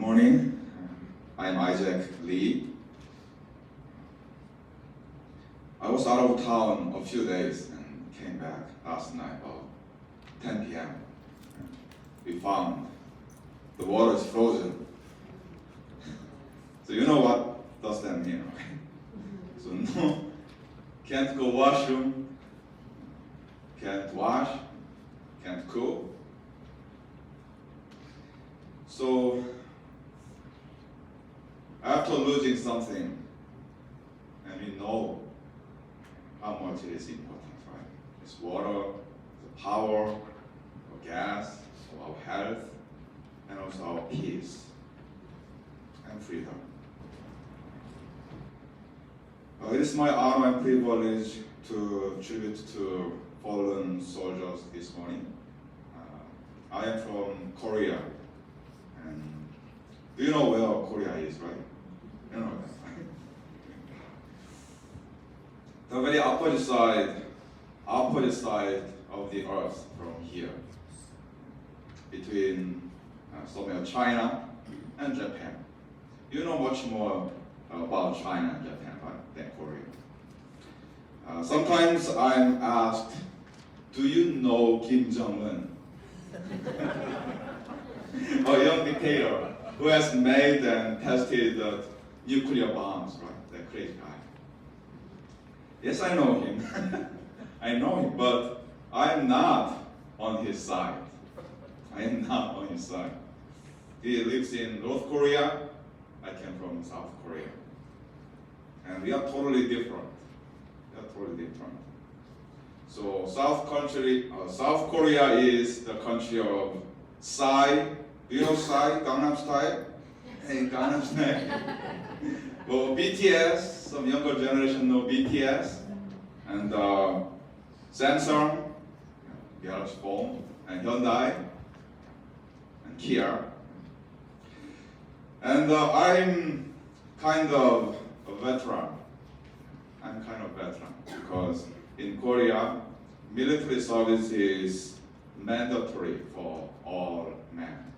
morning. I'm Isaac Lee. I was out of town a few days and came back last night about 10 p.m. We found the water is frozen. So you know what does that mean, right? So no, can't go washroom, can't wash, can't cook. So after losing something, and we know how much it is important, right? It's water, the power, our gas, our health, and also our peace and freedom. It is my honor and privilege to tribute to fallen soldiers this morning. I am from Korea, and do you know where Korea is, right? You know that, right? The very opposite side of the earth from here, between somewhere China and Japan. You know much more about China and Japan, right, than Korea. Sometimes I'm asked, do you know Kim Jong-un? A young dictator who has made and tested the nuclear bombs, right? That crazy guy. Yes, I know him. I know him, but I'm not on his side. I am not on his side. He lives in North Korea. I came from South Korea. And we are totally different. We are totally different. So South Korea is the country of Psy. Do you know Psy? Gangnam Style? Hey, Gangnam Style. Well, BTS, some younger generation know BTS. And Samsung, Galaxy phone, and Hyundai, and Kia. And I'm kind of a veteran. I'm kind of veteran because in Korea, military service is mandatory for all men.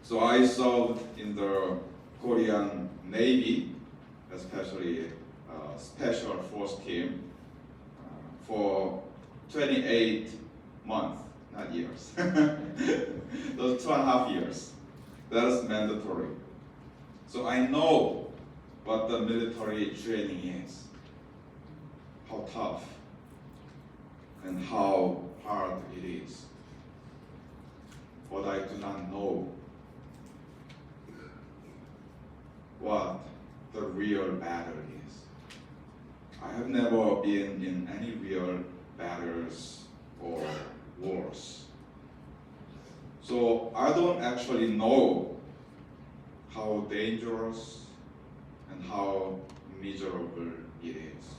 So I served in the Korean Navy, especially Special Force Team, for 28 months, not years. Those 2.5 years. That is mandatory. So I know what the military training is, how tough and how hard it is. But I do not know what the real battle is. I have never been in any real battles or wars. So I don't actually know how dangerous and how miserable it is.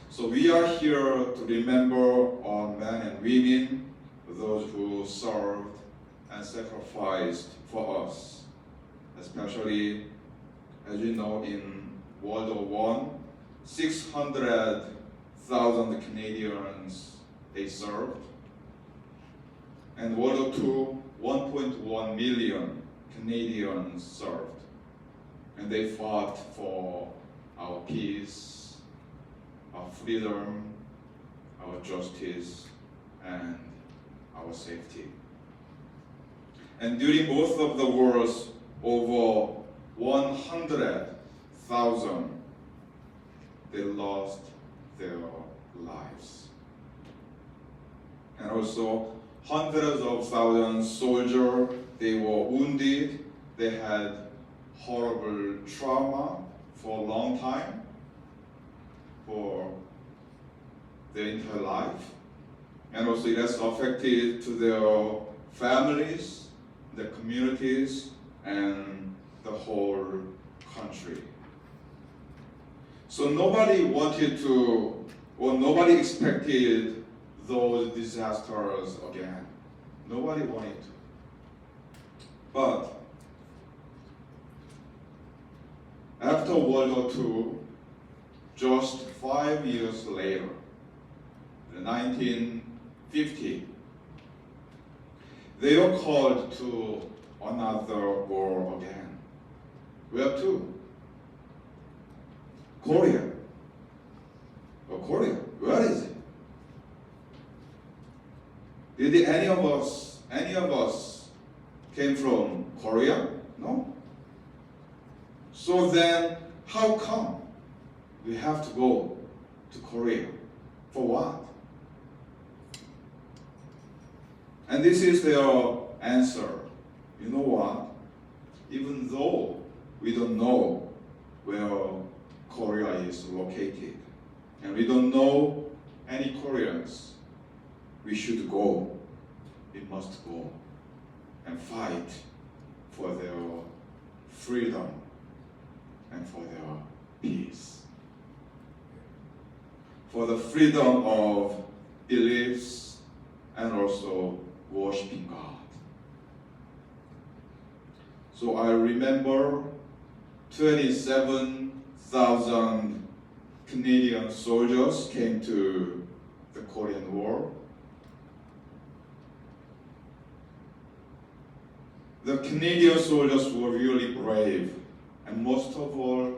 So we are here to remember our men and women, those who served and sacrificed for us, especially, as you know, in World War I, 600,000 Canadians they served, and World War II, 1.1 million Canadians served, and they fought for our peace, our freedom, our justice, and our safety. And during both of the wars, over 100,000 they lost their lives. And also hundreds of thousands soldiers, they were wounded, they had horrible trauma for a long time, for their entire life. And also it has affected to their families, their communities, and the whole country. So nobody wanted to, or nobody expected those disasters again. Nobody wanted to. But after World War II, just 5 years later, in 1950, they were called to another war again. Where to? Korea. Oh, Korea. Where is it? Did any of us came from Korea? No. So then, how come we have to go to Korea? For what? And this is their answer. You know what? Even though we don't know where Korea is located, and we don't know any Koreans, we should go. We must go and fight for their freedom and for their peace. For the freedom of beliefs and also worshiping God. So I remember 27,000 Canadian soldiers came to the Korean War. The Canadian soldiers were really brave, and most of all,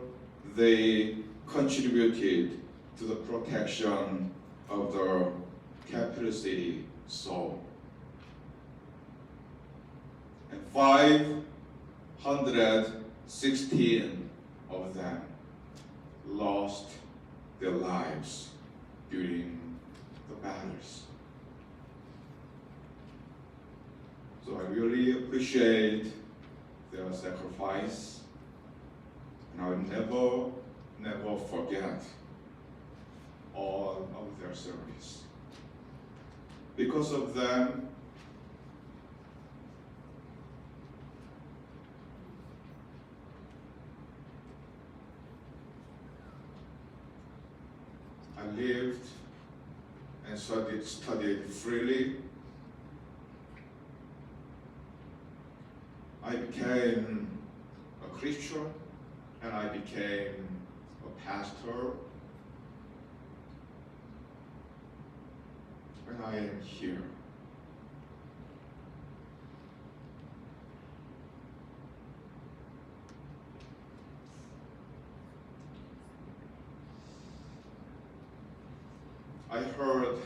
they contributed to the protection of the capital city, Seoul. And 516 of them lost their lives during the battles. So I really appreciate their sacrifice, and I will never forget all of their service. Because of them, I lived and studied freely. I became a Christian, and I became a pastor, and I am here. I heard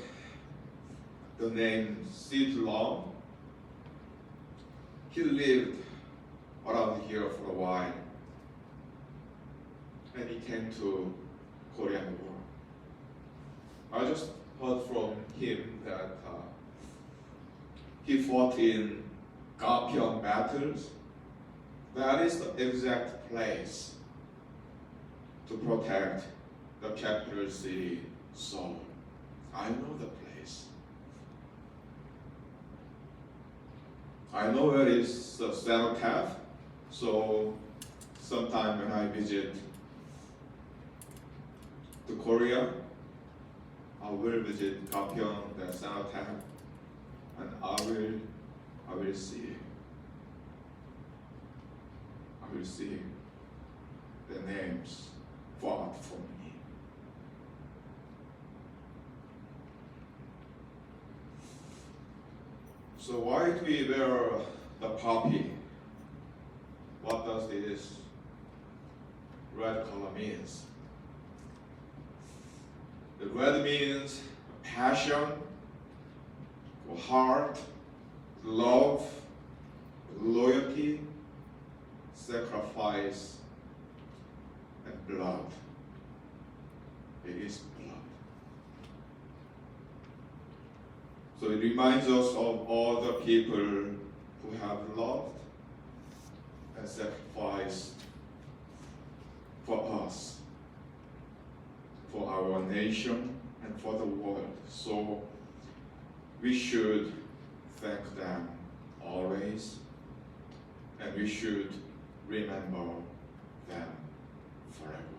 the name Sid Long. He lived around here for a while, and he came to Korean War. I just heard from him that he fought in Gapyeong battles. That is the exact place to protect the capital city, Seoul. I know the place. I know where is the cenotaph, so sometime when I visit to Korea, I will visit Gapyeong, the cenotaph, and I will see the names fought for me. So why do we wear the poppy? What does this red color means? The red means passion, heart, love, loyalty, sacrifice, and blood. It is blood. So it reminds us of all the people who have loved and sacrificed for us, for our nation, and for the world. So we should thank them always, and we should remember them forever.